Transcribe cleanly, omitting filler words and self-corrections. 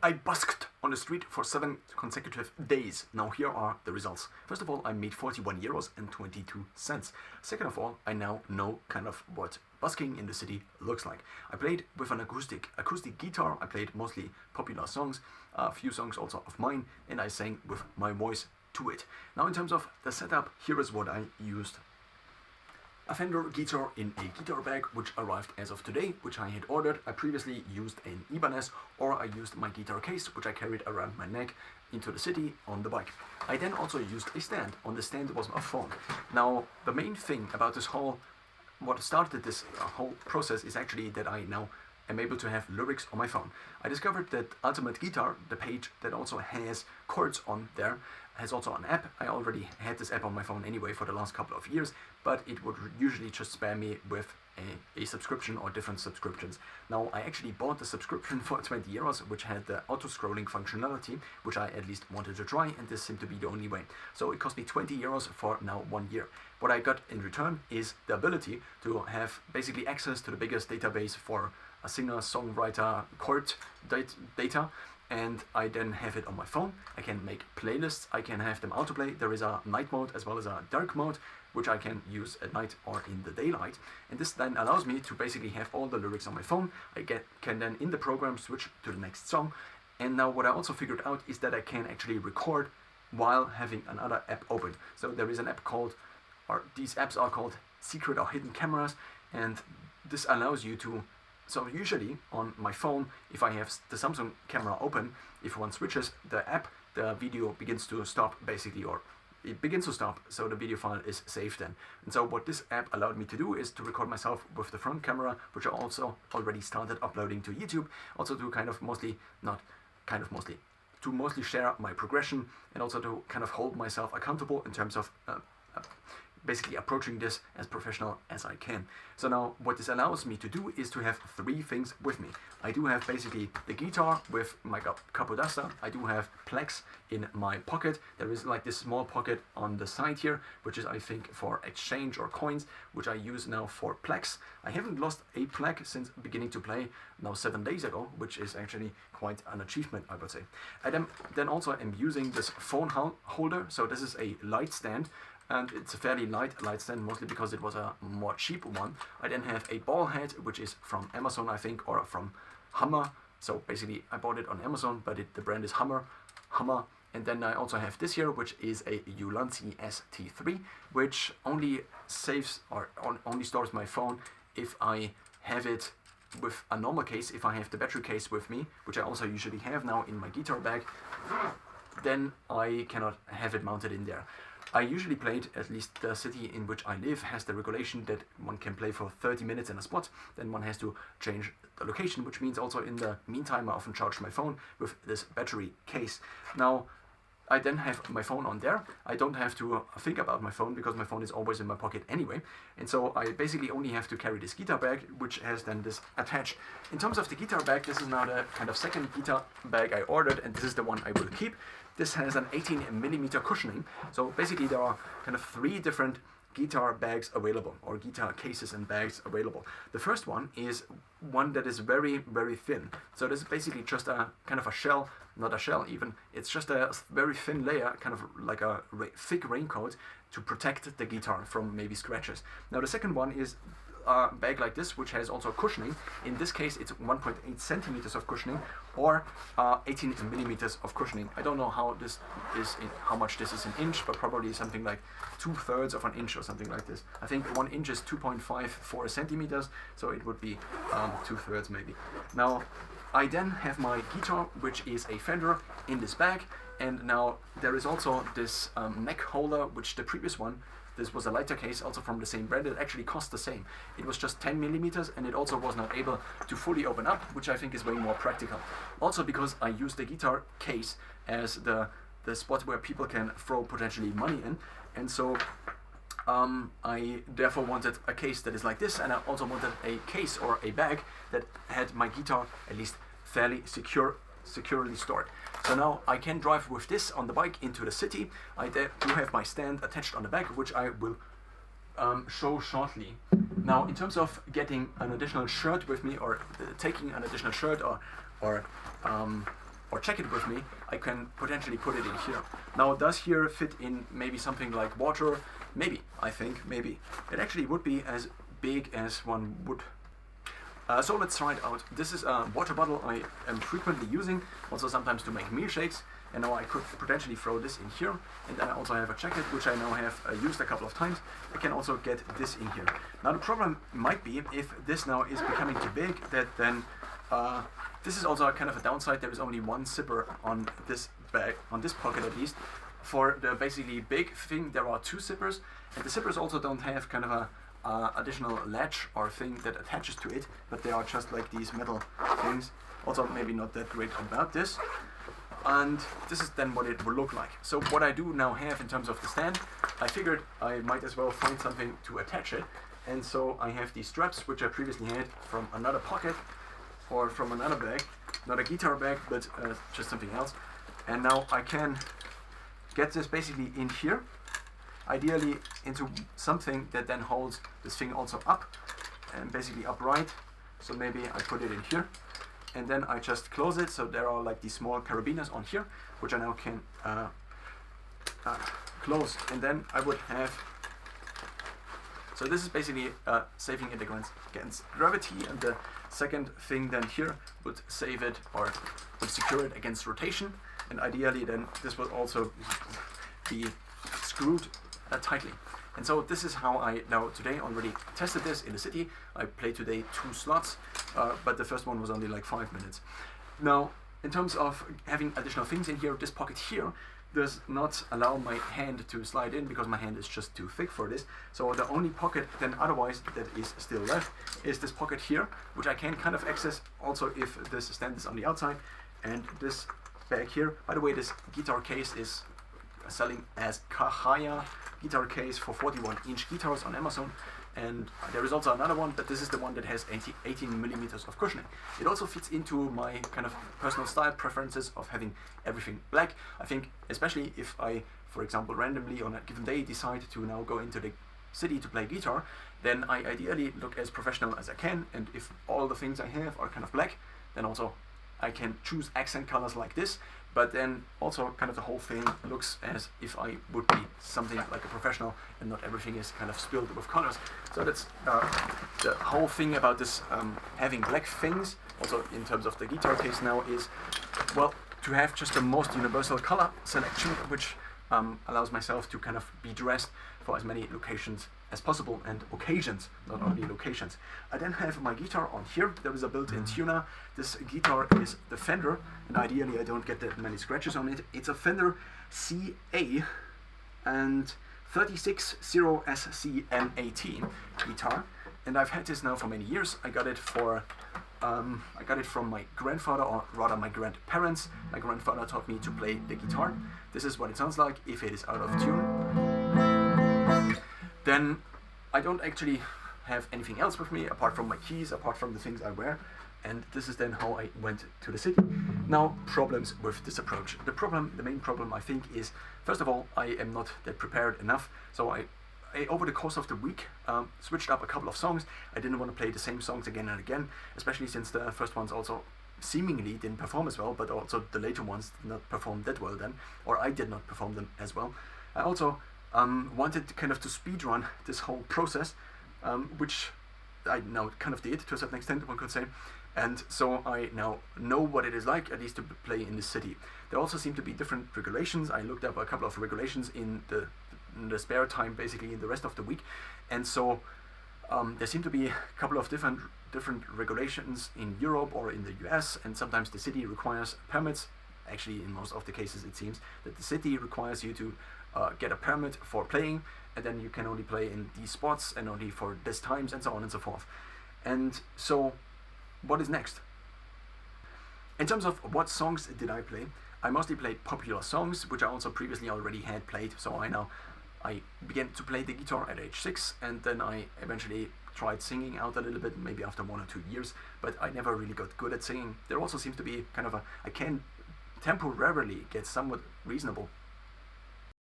I busked on the street for 7 consecutive days. Now here are the results. First of all, I made 41 euros and 22 cents. Second of all, I now know kind of what busking in the city looks like. I played with an acoustic guitar. I played mostly popular songs, a few songs also of mine, and I sang with my voice to it. Now in terms of the setup, here is what I used. A Fender guitar in a guitar bag, which arrived as of today, which I had ordered. I previously used an Ibanez, or I used my guitar case, which I carried around my neck into the city on the bike. I then also used a stand. On the stand was my phone. Now, the main thing about this whole, what started this whole process is actually that I now am able to have lyrics on my phone. I discovered that Ultimate Guitar, the page that also has chords on there, has also an app. I already had this app on my phone anyway for the last couple of years, but it would usually just spam me with a subscription or different subscriptions. Now I actually bought the subscription for 20 euros, which had the auto-scrolling functionality, which I at least wanted to try, and this seemed to be the only way. So it cost me 20 euros for now 1 year. What I got in return is the ability to have basically access to the biggest database for a singer, songwriter, chord data, and I then have it on my phone. I can make playlists, I can have them autoplay. There is a night mode as well as a dark mode, which I can use at night or in the daylight. And this then allows me to basically have all the lyrics on my phone. Can then in the program switch to the next song. And now what I also figured out is that I can actually record while having another app open. So there is an app called, or these apps are called secret or hidden cameras, and this allows you to, so usually on my phone, if I have the Samsung camera open, if one switches the app, the video begins to stop basically, or it begins to stop, so the video file is saved then. And so what this app allowed me to do is to record myself with the front camera, which I also already started uploading to YouTube, also to to mostly share my progression, and also to kind of hold myself accountable in terms of basically approaching this as professional as I can. So now what this allows me to do is to have 3 things with me. I do have basically the guitar with my Capodaster. I do have Plex in my pocket. There is like this small pocket on the side here, which is I think for exchange or coins, which I use now for Plex. I haven't lost a Plex since beginning to play now 7 days ago, which is actually quite an achievement, I would say. I then also am using this phone holder. So this is a light stand, and it's a fairly light stand, mostly because it was a more cheap one. I then have a ball head, which is from Amazon, I think, or from Hummer. So basically I bought it on Amazon, but the brand is Hummer. And then I also have this here, which is a Ulanzi ST3, which only saves or only stores my phone if I have it with a normal case. If I have the battery case with me, which I also usually have now in my guitar bag, then I cannot have it mounted in there. I usually played, at least the city in which I live has the regulation that one can play for 30 minutes in a spot, then one has to change the location, which means also in the meantime I often charge my phone with this battery case. Now, I then have my phone on there. I don't have to think about my phone because my phone is always in my pocket anyway. And so I basically only have to carry this guitar bag, which has then this attached. In terms of the guitar bag, this is now the kind of second guitar bag I ordered, and this is the one I will keep. This has an 18mm cushioning. So basically there are kind of 3 different guitar bags available, or guitar cases and bags available. The first one is one that is very, very thin. So this is basically just a kind of a shell, not a shell even, it's just a very thin layer, kind of like a thick raincoat to protect the guitar from maybe scratches. Now the second one is a bag like this, which has also cushioning. In this case it's 1.8 centimeters of cushioning, or 18mm of cushioning. I don't know how this is how much this is in inch, but probably something like 2/3 of an inch or something like this. I think 1 inch is 2.54 centimeters, so it would be 2/3 maybe. Now I then have my guitar, which is a Fender, in this bag, and now there is also this neck holder, which the previous one, this was a lighter case, also from the same brand. It actually cost the same. It was just 10mm, and it also was not able to fully open up, which I think is way more practical. Also because I use the guitar case as the spot where people can throw potentially money in, and so I therefore wanted a case that is like this, and I also wanted a case or a bag that had my guitar at least fairly securely stored. So now I can drive with this on the bike into the city. I do have my stand attached on the back, which I will show shortly. Now in terms of getting an additional shirt with me, or taking an additional shirt or or check it with me, I can potentially put it in here. Now, does here fit in maybe something like water? Maybe, I think, maybe. It actually would be as big as one would. So let's try it out. This is a water bottle I am frequently using, also sometimes to make milkshakes. And now I could potentially throw this in here. And then I also have a jacket, which I now have used a couple of times. I can also get this in here. Now the problem might be if this now is becoming too big, that then this is also kind of a downside. There is only one zipper on this bag, on this pocket at least. For the basically big thing, there are two zippers. And the zippers also don't have kind of a additional latch or thing that attaches to it, but they are just like these metal things. Also maybe not that great about this. And this is then what it will look like. So what I do now have in terms of the stand, I figured I might as well find something to attach it. And so I have these straps, which I previously had from another pocket or from another bag, not a guitar bag, but just something else. And now I can get this basically in here, ideally into something that then holds this thing also up and basically upright. So maybe I put it in here. And then I just close it, so there are like these small carabiners on here, which I now can close. And then I would have, so this is basically saving it against gravity, and the second thing then here would save it or would secure it against rotation, and ideally then this will also be screwed tightly. And so this is how I now today already tested this in the city. I played today 2 slots, but the first one was only like 5 minutes. Now, in terms of having additional things in here, this pocket here does not allow my hand to slide in because my hand is just too thick for this. So the only pocket then otherwise that is still left is this pocket here, which I can kind of access also if this stand is on the outside. And this bag here, by the way, this guitar case is selling as Kahaya guitar case for 41-inch guitars on Amazon, and there is also another one, but this is the one that has 18 millimeters of cushioning. It also fits into my kind of personal style preferences of having everything black. I think especially if I, for example, randomly on a given day decide to now go into the city to play guitar, then I ideally look as professional as I can, and if all the things I have are kind of black, then also I can choose accent colors like this, but then also kind of the whole thing looks as if I would be something like a professional and not everything is kind of spilled with colors. So that's the whole thing about this having black things, also in terms of the guitar case now, is, well, to have just the most universal color selection, which allows myself to kind of be dressed for as many locations as possible and occasions, not only locations. I then have my guitar on here. There is a built-in tuner. This guitar is the Fender, and ideally I don't get that many scratches on it. It's a Fender CA and 360SCM18 guitar, and I've had this now for many years. I got it from my grandfather, or rather my grandparents. My grandfather taught me to play the guitar. This is what it sounds like if it is out of tune. Then I don't actually have anything else with me apart from my keys, apart from the things I wear, and this is then how I went to the city. Now, problems with this approach. The main problem I think is, first of all, I am not that prepared enough. So I over the course of the week switched up a couple of songs. I didn't want to play the same songs again and again, especially since the first ones also seemingly didn't perform as well, but also the later ones did not perform that well then, or I did not perform them as well. I also wanted kind of to speedrun this whole process, which I now kind of did to a certain extent, one could say. And so I now know what it is like, at least to play in the city. There also seem to be different regulations. I looked up a couple of regulations in the spare time, basically in the rest of the week. And so there seem to be a couple of different regulations in Europe or in the US, and sometimes the city requires permits. Actually, in most of the cases, it seems that the city requires you to get a permit for playing, and then you can only play in these spots and only for this times and so on and so forth. And so what is next? In terms of what songs did I play, I mostly played popular songs, which I also previously already had played. So I began to play the guitar at age 6, and then I eventually tried singing out a little bit, maybe after 1 or 2 years, but I never really got good at singing. There also seems to be kind of I can temporarily get somewhat reasonable